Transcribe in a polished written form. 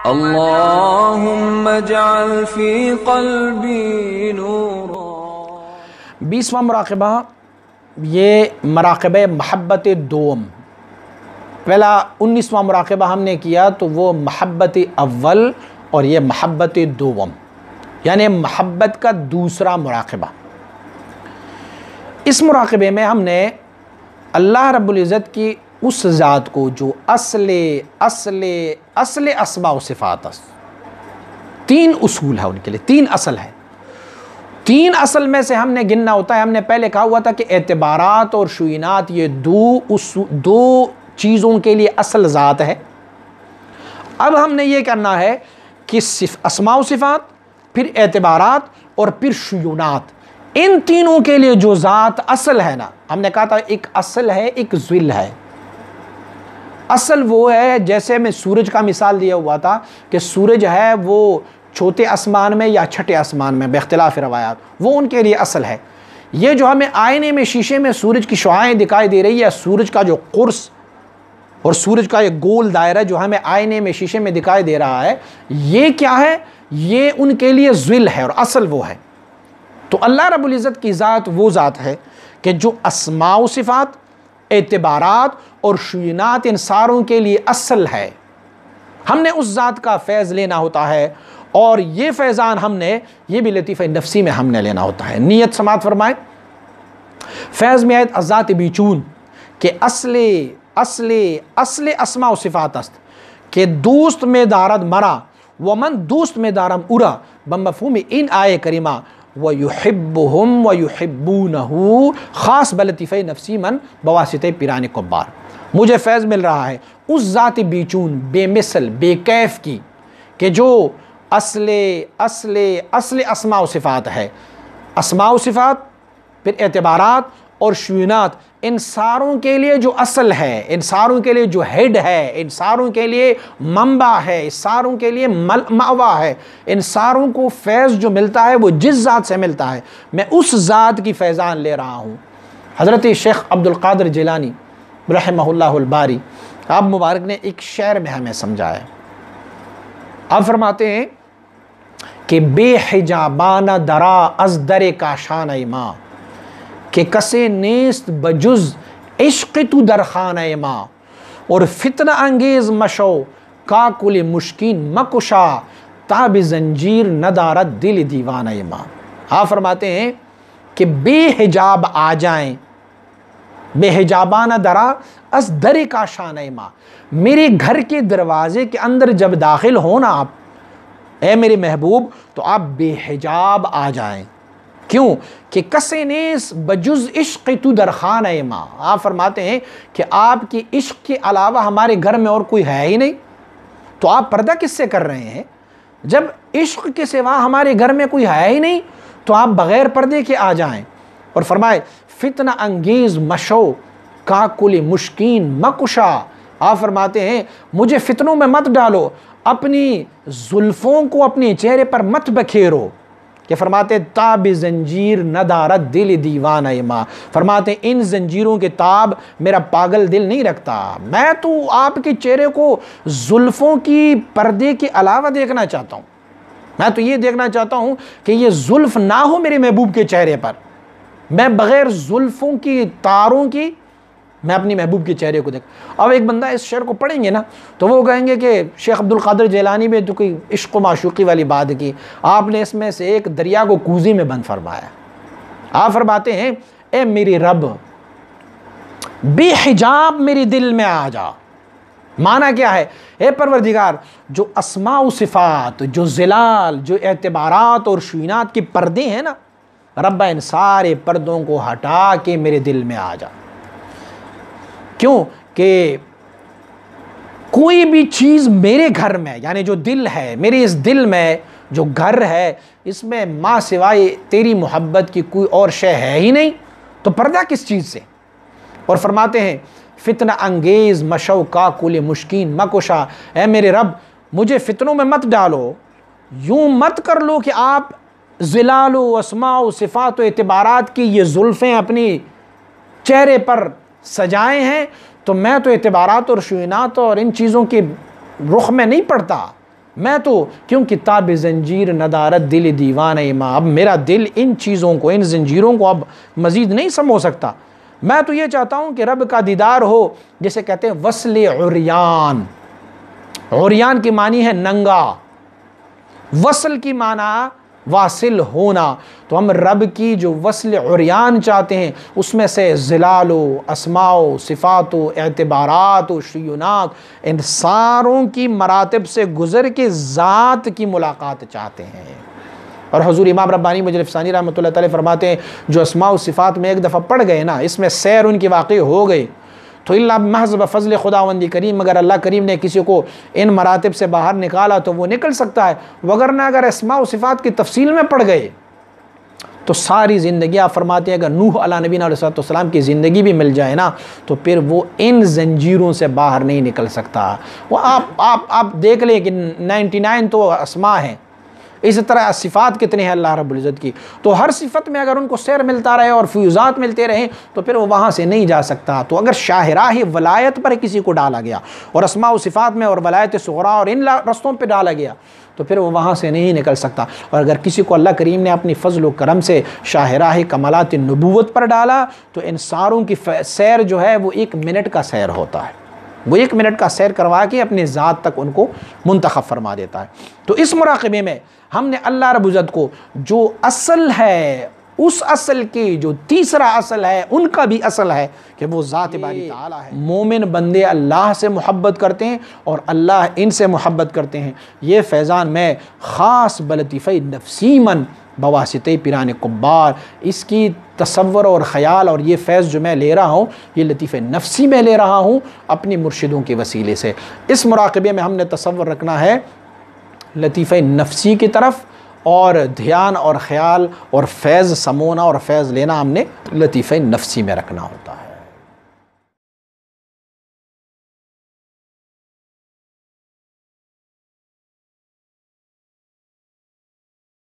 اللہم اجعل فی قلبی نورا۔ 20واں مراقبہ، یہ مراقبہ محبت دوم۔ پہلا 19واں مراقبہ ہم نے کیا تو وہ محبت اول اور یہ محبت دوم، یعنی محبت کا دوسرا مراقبہ۔ اس مراقبے میں ہم نے اللہ رب العزت کی اس ذات کو جو اصل اسماء و صفات، تین اصول ہے ان کے لیے، تین اصل ہے۔ تین اصل میں سے ہم نے گننا ہوتا ہے۔ ہم نے پہلے کہا ہوا تھا کہ اعتبارات اور شوینات یہ دو چیزوں کے لیے اصل ذات ہے۔ اب ہم نے یہ کرنا ہے کہ اسماء و صفات، پھر اعتبارات اور پھر شیونات، ان تینوں کے لیے جو ذات اصل ہے نا، ہم نے کہا تھا ایک اصل ہے ایک ذل ہے۔ اصل وہ ہے، جیسے میں سورج کا مثال دیا ہوا تھا کہ سورج ہے وہ چوتھے آسمان میں یا چھٹے آسمان میں باختلاف روایات، وہ ان کے لیے اصل ہے۔ یہ جو ہمیں آئینے میں شیشے میں سورج کی شعاعیں دکھائی دے رہی ہے، سورج کا جو قرص اور سورج کا یہ گول دائرہ جو ہمیں آئینے میں شیشے میں دکھائی دے رہا ہے، یہ کیا ہے؟ یہ ان کے لیے ذل ہے اور اصل وہ ہے۔ تو اللہ رب العزت کی ذات وہ ذات ہے کہ جو اسماء و صفات، اعتبارات اور شیونات ان ساروں کے لیے اصل ہے۔ ہم نے اس ذات کا فیض لینا ہوتا ہے، اور یہ فیضان ہم نے، یہ بھی لطیفہ نفسی میں ہم نے لینا ہوتا ہے۔ نیت سماعت فرمائیں۔ فیض میں آیت ازات بیچون کہ اصل اسماء و صفات است کہ دوست میں دارد مرا ومن دوست میں دارم ارا، بمفہوم ان آئے کریمہ وَيُحِبُّهُمْ وَيُحِبُّونَهُ خاص بلطیفہ نفسی من بواسطہ پیران کبار۔ مجھے فیض مل رہا ہے اس ذات بیچون، بے مثل، بے کیف کی، کہ جو اصل اسماء و صفات ہے۔ اسماء و صفات، پھر اعتبارات اور شیونات، ان ساروں کے لیے جو اصل ہے، ان ساروں کے لیے جو ہیڈ ہے، ان ساروں کے لیے منبع ہے، ان ساروں کے لیے مأوا ہے، ان ساروں کو فیض جو ملتا ہے وہ جس ذات سے ملتا ہے، میں اس ذات کی فیضان لے رہا ہوں۔ حضرت شیخ عبدالقادر جیلانی رحمہ اللہ الباری، آپ مبارک نے ایک شعر میں ہمیں سمجھایا ہے۔ آپ فرماتے ہیں کہ بے حجابانہ درا از در کاشانہ ماں، کہ کسے نیست بجز عشق تو در خانہ ماں، اور فتنہ انگیز مشو کاکل مشکین مکشا تاب زنجیر ندارت دل دیوانہ ماں۔ آپ فرماتے ہیں کہ بے حجاب آ جائیں، بے حجابانہ درا از در کاشانہ ماں، میرے گھر کے دروازے کے اندر جب داخل ہونا آپ، اے میرے محبوب، تو آپ بے حجاب آ جائیں۔ کیوں؟ کہ کسے نیس بجز عشق تو در خانہ ماں۔ آپ فرماتے ہیں کہ آپ کی عشق کے علاوہ ہمارے گھر میں اور کوئی ہے ہی نہیں، تو آپ پردہ کس سے کر رہے ہیں؟ جب عشق کے سوا ہمارے گھر میں کوئی ہے ہی نہیں تو آپ بغیر پردے کے آ جائیں۔ اور فرمائے فتنہ انگیز مشو کاکل مشکین مکشا، آپ فرماتے ہیں مجھے فتنوں میں مت ڈالو، اپنی زلفوں کو اپنے چہرے پر مت بکھیرو۔ کہ فرماتے تاب زنجیر ندارت دل دیوانہ ماں، فرماتے ان زنجیروں کے تاب میرا پاگل دل نہیں رکھتا، میں تو آپ کے چہرے کو زلفوں کی پردے کے علاوہ دیکھنا چاہتا ہوں۔ میں تو یہ دیکھنا چاہتا ہوں کہ یہ زلف نہ ہو میرے محبوب کے چہرے پر، میں بغیر زلفوں کی تاروں کی میں اپنی محبوب کے چہرے کو دیکھ۔ اب ایک بندہ اس شعر کو پڑھیں گے نا تو وہ کہیں گے کہ شیخ عبدالقادر جیلانی میں تو کوئی عشق و معشوقی والی بات کی، آپ نے اس میں سے ایک دریا کو کوزی میں بند فرمایا۔ آپ فرماتے ہیں اے میری رب بے حجاب میرے دل میں آ جا۔ معنی کیا ہے؟ اے پروردگار، جو اسماء و صفات، جو ظلال، جو اعتبارات اور شوینات کے پردے ہیں نا، رب ان سارے پردوں کو ہٹا کے میرے دل میں آ جا۔ کیوں؟ کہ کوئی بھی چیز میرے گھر میں، یعنی جو دل ہے، میرے اس دل میں جو گھر ہے، اس میں ماں سوائے تیری محبت کی کوئی اور شے ہے ہی نہیں، تو پردہ کس چیز سے؟ اور فرماتے ہیں فتنہ انگیز مشو کاکل مشکین مکشا، اے میرے رب مجھے فتنوں میں مت ڈالو، یوں مت کر لو کہ آپ ظلال و اسماء و صفات و اعتبارات کی یہ زلفیں اپنی چہرے پر سجائے ہیں، تو میں تو اعتبارات اور شوینات اور ان چیزوں کے رخ میں نہیں پڑتا، میں تو کیوں کتاب زنجیر ندارت دل دیوان ماں، اب میرا دل ان چیزوں کو، ان زنجیروں کو اب مزید نہیں سمو سکتا، میں تو یہ چاہتا ہوں کہ رب کا دیدار ہو، جسے کہتے ہیں وصل عریان۔ عریان کی معنی ہے ننگا، وصل کی معنی واصل ہونا، تو ہم رب کی جو وصل عریان چاہتے ہیں اس میں سے ظلال و اسماء و صفات و اعتبارات و شیونات، ان ساروں کی مراتب سے گزر کے ذات کی ملاقات چاہتے ہیں۔ اور حضور امام ربانی مجدد ثانی رحمۃ اللہ تعالی فرماتے ہیں جو اسماء و صفات میں ایک دفعہ پڑھ گئے نا، اس میں سیر ان کی واقع ہو گئی، تو اللہ محض بفضل خداوندی کریم، اگر اللہ کریم نے کسی کو ان مراتب سے باہر نکالا تو وہ نکل سکتا ہے، وگرنہ اگر اسماء و صفات کی تفصیل میں پڑ گئے تو ساری زندگی، آپ فرماتے ہیں اگر نوح علیہ نبینا علیہ السلام کی زندگی بھی مل جائے نا تو پھر وہ ان زنجیروں سے باہر نہیں نکل سکتا۔ وہ آپ دیکھ لیں کہ 99 تو اسماء ہیں، اسی طرح صفات کتنے ہیں اللہ رب العزت کی، تو ہر صفت میں اگر ان کو سیر ملتا رہے اور فیوزات ملتے رہیں تو پھر وہ وہاں سے نہیں جا سکتا۔ تو اگر شاہراہ ولایت پر کسی کو ڈالا گیا اور اسماء و صفات میں اور ولایت صغریٰ اور ان رستوں پہ ڈالا گیا تو پھر وہ وہاں سے نہیں نکل سکتا۔ اور اگر کسی کو اللہ کریم نے اپنی فضل و کرم سے شاہراہ کمالات نبوت پر ڈالا تو ان ساروں کی سیر جو ہے وہ 1 منٹ کا سیر ہوتا ہے، وہ 1 منٹ کا سیر کروا کے اپنے ذات تک ان کو منتخب فرما دیتا ہے۔ تو اس مراقبے میں ہم نے اللہ رب العزت کو جو اصل ہے، اس اصل کی جو تیسرا اصل ہے، ان کا بھی اصل ہے کہ وہ ذات باری تعالی ہے۔ مومن بندے اللہ سے محبت کرتے ہیں اور اللہ ان سے محبت کرتے ہیں۔ یہ فیضان میں خاص بلطیفہ نفسی من بواسطہ پیران کبار، اس کی تصور اور خیال اور یہ فیض جو میں لے رہا ہوں یہ لطیفہ نفسی میں لے رہا ہوں اپنی مرشدوں کے وسیلے سے۔ اس مراقبے میں ہم نے تصور رکھنا ہے لطیفہ نفسی کی طرف، اور دھیان اور خیال اور فیض سمونا اور فیض لینا ہم نے لطیفہ نفسی میں رکھنا ہوتا ہے۔